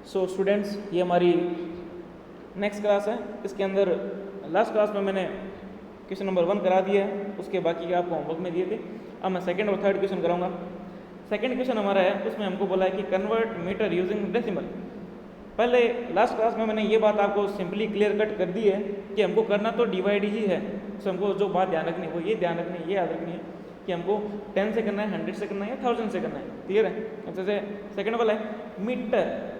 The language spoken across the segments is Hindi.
सो स्टूडेंट्स, ये हमारी नेक्स्ट क्लास है। इसके अंदर लास्ट क्लास में मैंने क्वेश्चन नंबर 1 करा दिया है, उसके बाकी के आपको होमवर्क में दिए थे। अब मैं सेकंड और थर्ड क्वेश्चन कराऊंगा। सेकंड क्वेश्चन हमारा है, उसमें हमको बोला है कि कन्वर्ट मीटर यूजिंग डेसिमल। पहले लास्ट क्लास में मैंने ये बात आपको सिंपली क्लियर कट कर दी है कि हमको करना तो डिवाइड ही है। तो हमको जो बात ध्यान रखनी है वो ये ध्यान रखनी है, ये याद रखनी है कि हमको 10 से करना है, 100 से करना है या 1000 से करना है। क्लियर है? अब जैसे सेकंड वाला है मीटर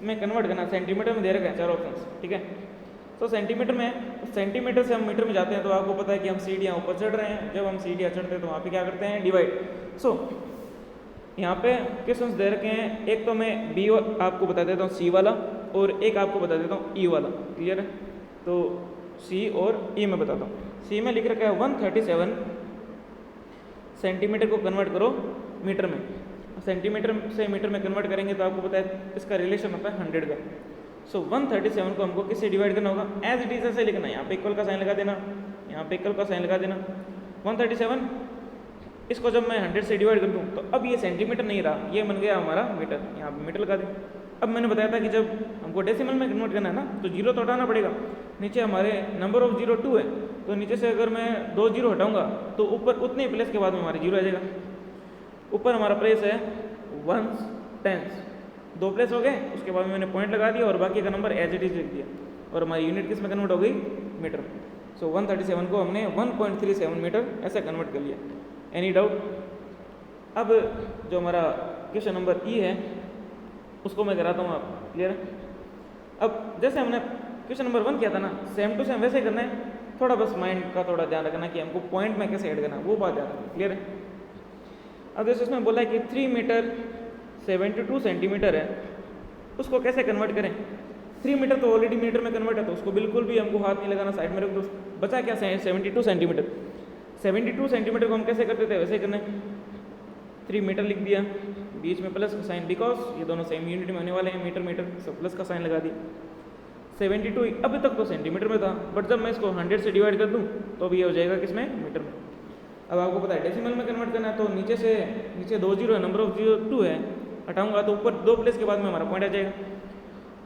में कन्वर्ट करना, सेंटीमीटर में दे रखा है 4 ऑप्शन। ठीक है, तो सेंटीमीटर से हम मीटर में जाते हैं तो आपको पता है कि हम सीढ़ियाँ ऊपर चढ़ रहे हैं। जब हम सीढ़ियाँ चढ़ते हैं तो वहाँ पे क्या करते हैं, डिवाइड। सो यहाँ पे क्वेश्चन दे रखे हैं, एक तो मैं बी आपको बता देता हूँ सी वाला, और एक आपको बता देता हूँ ई वाला। क्लियर है? तो सी और ई में बताता हूँ। सी में लिख रखा है 137 सेंटीमीटर को कन्वर्ट करो मीटर में। सेंटीमीटर से मीटर में कन्वर्ट करेंगे तो आपको पता है इसका रिलेशन होता है 100 का। सो 137 को हमको किससे डिवाइड करना होगा, एज इट इज ऐसे लिखना है। यहाँ पे इक्वल का साइन लगा देना, यहाँ पे इक्वल का साइन लगा देना। 137 इसको जब मैं 100 से डिवाइड कर दूँ तो अब ये सेंटीमीटर नहीं रहा, ये बन गया हमारा मीटर। यहाँ पे मीटर लगा दें। अब मैंने बताया था कि जब हमको डेसिमल में कन्वर्ट करना है ना, तो जीरो तो हटाना पड़ेगा। नीचे हमारे नंबर ऑफ जीरो 2 है, तो नीचे से अगर मैं 2 जीरो हटाऊंगा तो ऊपर उतने प्लेस के बाद में हमारे जीरो आ जाएगा। ऊपर हमारा प्लेस है 1s 10s, 2 प्लेस हो गए, उसके बाद में मैंने पॉइंट लगा दिया और बाकी का नंबर एज इट इज लिख दिया, और हमारी यूनिट किस में कन्वर्ट हो गई, मीटर में। सो 137 को हमने 1.37 मीटर ऐसा कन्वर्ट कर लिया। Any doubt? अब जो हमारा क्वेश्चन नंबर ई है उसको मैं कराता हूँ आप। क्लियर है? अब जैसे हमने क्वेश्चन नंबर 1 किया था ना, सेम टू सेम वैसे करना है। थोड़ा बस माइंड का थोड़ा ध्यान रखना कि हमको पॉइंट में कैसे ऐड करना है, वो बात ध्यान रखना। क्लियर है? अब जैसे इसमें बोला है कि 3 मीटर 72 सेंटीमीटर है, उसको कैसे कन्वर्ट करें। 3 मीटर तो ऑलरेडी मीटर में कन्वर्ट है, तो उसको बिल्कुल भी हमको हाथ नहीं लगाना, साइड में रख दो। बचा क्या, 72 सेंटीमीटर। 72 सेंटीमीटर को हम कैसे करते थे वैसे करना है। 3 मीटर लिख दिया, बीच में प्लस का साइन, बिकॉज ये दोनों सेम यूनिट में होने वाले हैं, मीटर मीटर, सब प्लस का साइन लगा दिया। 72 अभी तक तो सेंटीमीटर में था, बट जब मैं इसको 100 से डिवाइड कर दूँ तो अब ये हो जाएगा किसमें, मीटर में। अब आपको पता है डेसिमल में कन्वर्ट करना है, तो नीचे 2 जीरो है, नंबर ऑफ जीरो 2 है, हटाऊंगा तो ऊपर 2 प्लेस के बाद में हमारा पॉइंट आ जाएगा।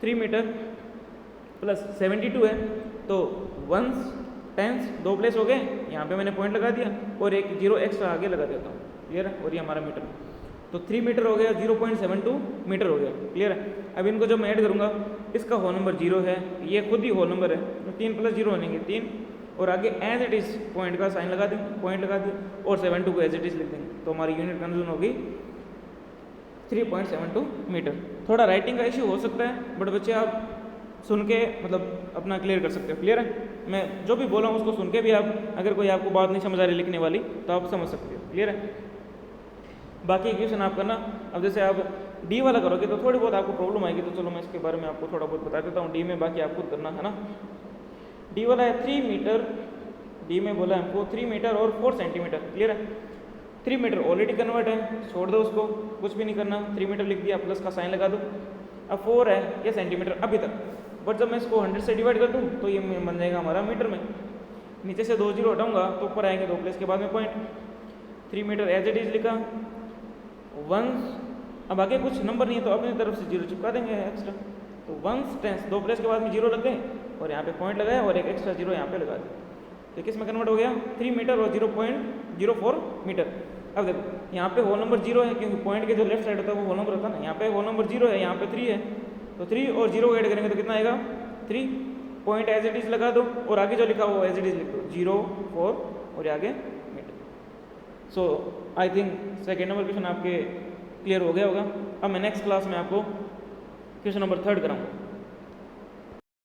3 मीटर प्लस 72 है, तो 1s 10s 2 प्लेस हो गए, यहाँ पे मैंने पॉइंट लगा दिया और एक जीरो एक्स्ट्रा आगे लगा देता हूँ। क्लियर है? और ये हमारा मीटर, तो 3 मीटर हो गया, 0.72 मीटर हो गया। क्लियर है? अब इनको जब मैं ऐड करूँगा, इसका होल नंबर 0 है, ये खुद ही होल नंबर है, तो 3 प्लस 0 बनेंगे 3, और आगे एज इट इज पॉइंट का साइन लगा देंगे, पॉइंट लगा दिया, और 72 को एज इट इज लिख देंगे, तो हमारी यूनिट कंज्यूम होगी 3.72 मीटर। थोड़ा राइटिंग का इश्यू हो सकता है, बट बच्चे आप सुन के मतलब अपना क्लियर कर सकते हो। क्लियर है? मैं जो भी बोला हूँ उसको सुन के भी आप, अगर कोई आपको बात नहीं समझ आ रही लिखने वाली, तो आप समझ सकते हो। क्लियर है? बाकी क्वेश्चन आप करना। अब जैसे आप डी वाला करोगे तो थोड़ी बहुत आपको प्रॉब्लम आएगी, तो चलो मैं इसके बारे में आपको थोड़ा बहुत बता देता हूँ। डी में बाकी आप खुद करना है ना। डी वाला है 3 मीटर, डी में बोला हमको 3 मीटर और 4 सेंटीमीटर। क्लियर है? 3 मीटर ऑलरेडी कन्वर्ट है, छोड़ दो उसको, कुछ भी नहीं करना। 3 मीटर लिख दिया, प्लस का साइन लगा दो। अब 4 है ये सेंटीमीटर अभी तक, बट जब मैं इसको 100 से डिवाइड कर दूँ तो ये बन जाएगा हमारा मीटर में। नीचे से 2 जीरो हटाऊंगा तो ऊपर आएंगे 2 प्लेस के बाद में point. 3 metre as it is लिखा, 1s, अब आगे कुछ नंबर नहीं है तो अपनी तरफ से जीरो चिपका देंगे एक्स्ट्रा, तो 1s 10s 2 प्लेस के बाद में जीरो लग गए, और यहाँ पे पॉइंट लगाया और एक एक्स्ट्रा जीरो यहाँ पे लगा दिया, तो किस में कन्वर्ट हो गया, 3 मीटर और 0.04 मीटर। अब देखो यहाँ पे होल नंबर 0 है, क्योंकि पॉइंट के जो लेफ्ट साइड होता है वो होल नंबर होता है ना। यहाँ पे होल नंबर 0 है, यहाँ पे 3 है, तो 3 और 0 ऐड करेंगे तो कितना आएगा, 3। पॉइंट एज इट इज लगा दो, और आगे जो लिखा वो एज इट इज लिख दो, 0 4 और आगे metre. So I think second number question आपके क्लियर हो गया होगा। अब मैं नेक्स्ट क्लास में आपको क्वेश्चन नंबर 3 कराऊंगा।